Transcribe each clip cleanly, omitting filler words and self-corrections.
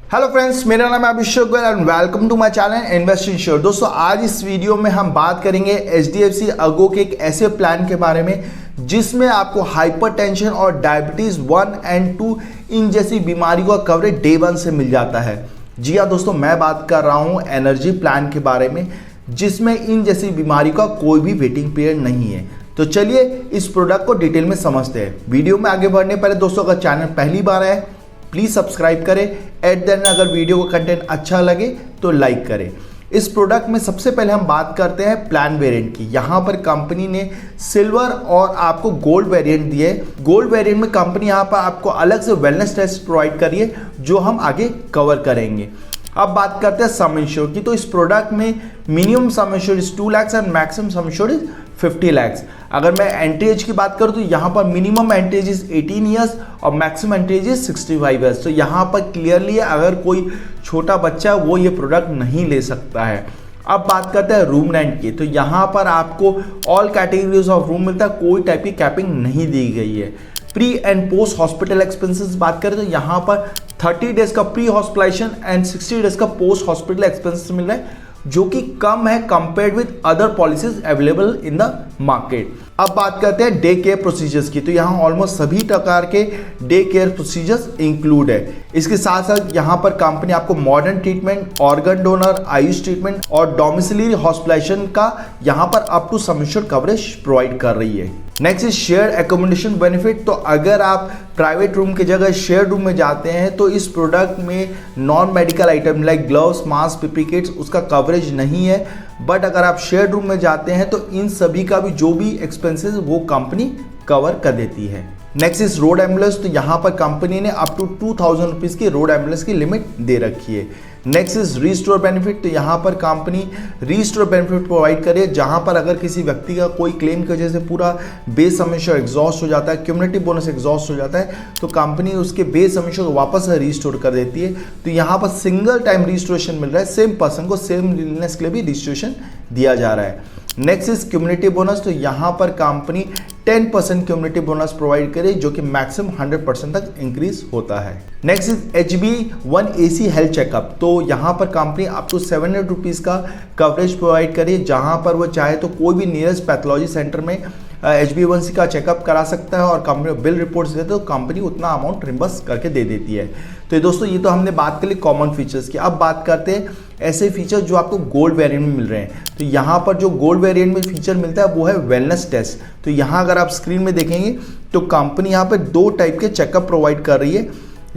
Hello friends, मेरा नाम है Abhishek Goyal and welcome to my channel invest in sure. दोस्तों, आज इस वीडियो में हम बात करेंगे HDFC अर्गो के एक ऐसे प्लान के बारे में जिसमें आपको हाइपरटेंशन और डायबिटीज 1 एंड 2 इन जैसी बीमारियों का कवरेज डे 1 से मिल जाता है। जी हाँ दोस्तों, मैं बात कर रहा हूँ एनर्जी प्लान के बारे में जिसमें इन जैसी बीमारी का कोई भी वेटिंग पीरियड नहीं है। तो चलिए इस प्रोडक्ट को डिटेल में समझते हैं। वीडियो में आगे बढ़ने पहले दोस्तों, अगर चैनल पहली बार है प्लीज सब्सक्राइब करें। एट देन अगर वीडियो का कंटेंट अच्छा लगे तो लाइक करें। इस प्रोडक्ट में सबसे पहले हम बात करते हैं प्लान वेरिएंट की। यहाँ पर कंपनी ने सिल्वर और आपको गोल्ड वेरिएंट दिए। गोल्ड वेरिएंट में कंपनी यहाँ पर आपको अलग से वेलनेस टेस्ट प्रोवाइड करी है जो हम आगे कवर करेंगे। अब बात करते हैं सम इंश्योर की। तो इस प्रोडक्ट में minimum some ensure is 2 lakh and maximum some ensure is 50 lakh. अगर मैं एंट्री एज की बात करूं तो यहाँ पर minimum entry age is 18 years और maximum entry age is 65 years. तो यहाँ पर क्लियरली अगर कोई छोटा बच्चा वो ये प्रोडक्ट नहीं ले सकता है। अब बात करते हैं रूम रेंट की। तो यहाँ पर आपको ऑल कैटेगरीज ऑफ रूम मिलता है, कोई टाइप की कैपिंग नहीं दी गई है। Pre and post hospital expenses बात करें तो यहाँ पर 30 डेज का प्री हॉस्पिटलाइजेशन एंड 60 डेज का पोस्ट हॉस्पिटल एक्सपेंसेस मिल रहा है जो कि कम है compared with other policies available in the market. अब बात करते हैं डे केयर प्रोसीजर्स की। तो यहाँ ऑलमोस्ट सभी प्रकार के डे केयर प्रोसीजर्स इंक्लूड है। इसके साथ साथ यहाँ पर कंपनी आपको modern treatment, organ donor, Ayush treatment और डोमिसिलरी हॉस्पिटलाइजेशन का यहाँ पर up to sum insured coverage provide कर रही है। Next is share accommodation benefit. तो अगर आप प्राइवेट रूम की जगह शेयर रूम में जाते हैं तो इस प्रोडक्ट में non medical item like gloves, mask, PP kits उसका कवरेज नहीं है। बट अगर आप शेयर रूम में जाते हैं तो इन सभी का भी जो भी एक्सपेंसेस वो कंपनी कवर कर देती है। Next is road ambulance. तो यहाँ पर कंपनी ने अप टू 2000 रुपीज़ की रोड एम्बुलेंस की लिमिट दे रखी है। Next is restore benefit. तो यहाँ पर कंपनी रीस्टोर बेनिफिट प्रोवाइड करे जहाँ पर अगर किसी व्यक्ति का कोई क्लेम की वजह से पूरा बेस सम इंश्योर एग्जॉस्ट हो जाता है, क्यूमुलेटिव बोनस एग्जॉस्ट हो जाता है, तो कंपनी उसके बेस सम इंश्योर वापस रीस्टोर कर देती है। तो यहाँ पर सिंगल टाइम रिस्टोरेशन मिल रहा है, सेम पर्सन को सेम इलनेस के लिए भी रिस्टोरेशन दिया जा रहा है। Next is cumulative bonus. तो यहाँ पर कंपनी 10% क्यूमुलेटिव बोनस प्रोवाइड करे जो कि मैक्सिमम 100% तक इंक्रीज होता है। Next is HB1AC health checkup. तो यहाँ पर कंपनी अप टू 700 रुपीज़ का कवरेज प्रोवाइड करे जहाँ पर वो चाहे तो कोई भी नियरेस्ट पैथोलॉजी सेंटर में HB1C का चेकअप करा सकता है और कंपनी बिल रिपोर्ट्स देते तो कंपनी उतना अमाउंट रिम्बर्स करके दे देती है। तो दोस्तों ये तो हमने बात कर ली कॉमन फीचर्स की। अब बात करते हैं ऐसे फीचर जो आपको गोल्ड वेरिएंट में मिल रहे हैं। तो यहाँ पर जो गोल्ड वेरिएंट में फीचर मिलता है वो है वेलनेस टेस्ट। तो यहाँ अगर आप स्क्रीन में देखेंगे तो कंपनी यहाँ पर 2 टाइप के चेकअप प्रोवाइड कर रही है।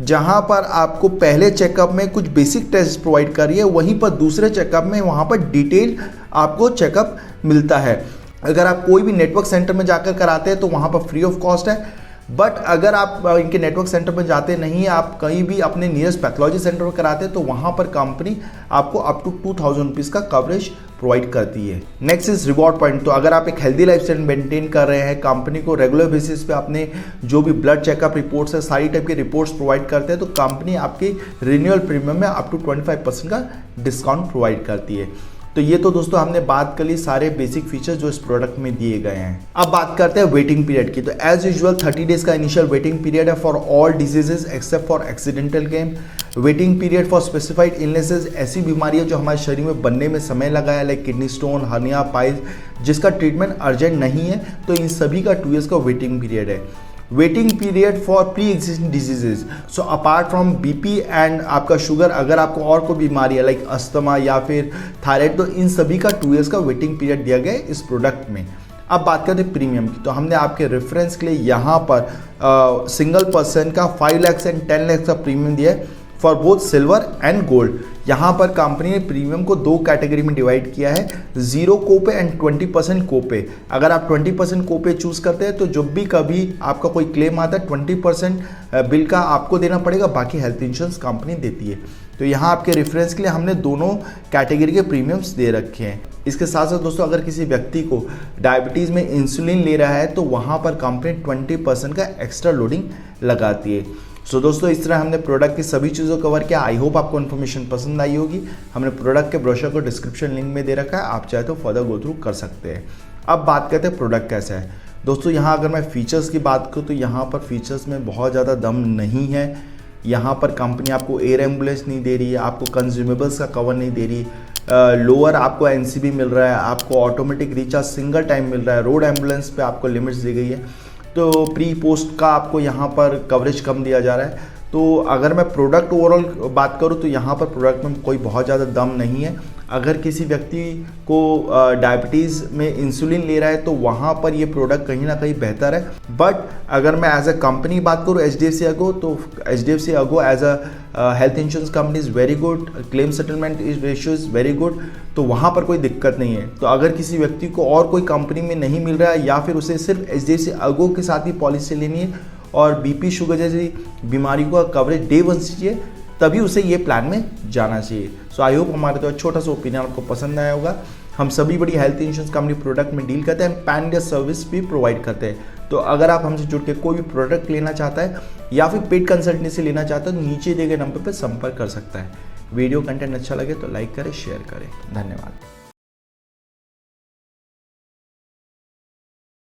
जहाँ पर आपको पहले चेकअप में कुछ बेसिक टेस्ट प्रोवाइड कर रही है, वहीं पर दूसरे चेकअप में वहाँ पर डिटेल आपको चेकअप मिलता है। अगर आप कोई भी नेटवर्क सेंटर में जाकर कराते हैं तो वहाँ पर फ्री ऑफ कॉस्ट है। बट अगर आप इनके नेटवर्क सेंटर में जाते नहीं, आप कहीं भी अपने नियरेस्ट पैथोलॉजी सेंटर में कराते हैं तो वहाँ पर कंपनी आपको अप टू 2000 रुपीज़ का कवरेज प्रोवाइड करती है। Next is reward point. तो अगर आप एक हेल्दी लाइफस्टाइल मेंटेन कर रहे हैं, कंपनी को रेगुलर बेसिस पे अपने जो भी ब्लड चेकअप रिपोर्ट्स है सारी टाइप के रिपोर्ट्स प्रोवाइड करते हैं तो कंपनी आपके रिन्यूअल प्रीमियम में अप टू 25% का डिस्काउंट प्रोवाइड करती है। तो ये तो दोस्तों हमने बात कर ली सारे बेसिक फीचर्स जो इस प्रोडक्ट में दिए गए हैं। अब बात करते हैं वेटिंग पीरियड की। तो एज यूजुअल 30 डेज का इनिशियल वेटिंग पीरियड है for all diseases except for accidental claim. Waiting period for specified illnesses, ऐसी बीमारियां जो हमारे शरीर में बनने में समय लगा है like kidney stone, hernia, piles, जिसका ट्रीटमेंट अर्जेंट नहीं है, तो इन सभी का 2 ईयर्स का वेटिंग पीरियड है। Waiting period for pre existing diseases. So apart from BP and आपका शुगर, अगर आपको और कोई बीमारी है लाइक अस्थमा या फिर थायराइड, तो इन सभी का 2 ईयर्स का वेटिंग पीरियड दिया गया है इस प्रोडक्ट में। अब बात करते हैं प्रीमियम की। तो हमने आपके रेफरेंस के लिए यहाँ पर सिंगल पर्सन का 5 लाख एंड 10 लाख का प्रीमियम दिया है for both silver and gold. यहाँ पर कंपनी ने प्रीमियम को 2 कैटेगरी में डिवाइड किया है, 0 कोपे एंड 20% कोपे। अगर आप 20% कोपे चूज करते हैं तो जब भी कभी आपका कोई क्लेम आता है 20% बिल का आपको देना पड़ेगा, बाकी हेल्थ इंश्योरेंस कंपनी देती है। तो यहाँ आपके रेफरेंस के लिए हमने दोनों कैटेगरी के प्रीमियम्स दे रखे हैं। इसके साथ साथ दोस्तों अगर किसी व्यक्ति को डायबिटीज़ में इंसुलिन ले रहा है तो वहाँ पर कंपनी 20% का एक्स्ट्रा लोडिंग लगाती है। सो दोस्तों इस तरह हमने प्रोडक्ट की सभी चीज़ों को कवर किया। आई होप आपको इन्फॉर्मेशन पसंद आई होगी। हमने प्रोडक्ट के ब्रोशर को डिस्क्रिप्शन लिंक में दे रखा है, आप चाहे तो फर्दर गो थ्रू कर सकते हैं। अब बात करते हैं प्रोडक्ट कैसा है। दोस्तों यहाँ अगर मैं फीचर्स की बात करूँ तो यहाँ पर फीचर्स में बहुत ज़्यादा दम नहीं है। यहाँ पर कंपनी आपको एयर एम्बुलेंस नहीं दे रही है, आपको कंज्यूमेबल्स का कवर नहीं दे रही, लोअर आपको एनसीबी मिल रहा है, आपको ऑटोमेटिक रिचार्ज सिंगल टाइम मिल रहा है, रोड एम्बुलेंस पे आपको लिमिट्स दी गई है, तो प्री पोस्ट का आपको यहाँ पर कवरेज कम दिया जा रहा है। तो अगर मैं प्रोडक्ट ओवरऑल बात करूँ तो यहाँ पर प्रोडक्ट में कोई बहुत ज़्यादा दम नहीं है। अगर किसी व्यक्ति को डायबिटीज़ में इंसुलिन ले रहा है तो वहाँ पर ये प्रोडक्ट कहीं ना कहीं बेहतर है। बट अगर मैं एज अ कंपनी बात करूँ HDFC अगो, तो HDFC अगो as a health insurance company is very good, claim settlement is ratio is very good, तो वहाँ पर कोई दिक्कत नहीं है। तो अगर किसी व्यक्ति को और कोई कंपनी में नहीं मिल रहा है या फिर उसे सिर्फ HDFC अगो के साथ ही पॉलिसी लेनी है और BP शुगर जैसी बीमारी का कवरेज डे 1 से चाहिए, तभी उसे ये प्लान में जाना चाहिए। सो आई होप हमारा तो छोटा सा ओपिनियन आपको पसंद आया होगा। हम सभी बड़ी हेल्थ इंश्योरेंस कंपनी प्रोडक्ट में डील करते हैं, पैन इंडिया सर्विस भी प्रोवाइड करते हैं। तो अगर आप हमसे जुड़ के कोई भी प्रोडक्ट लेना चाहता है या फिर पेड कंसल्टेंसी लेना चाहता है तो नीचे दिए गए नंबर पर संपर्क कर सकता है। वीडियो कंटेंट अच्छा लगे तो लाइक करें, शेयर करें। धन्यवाद।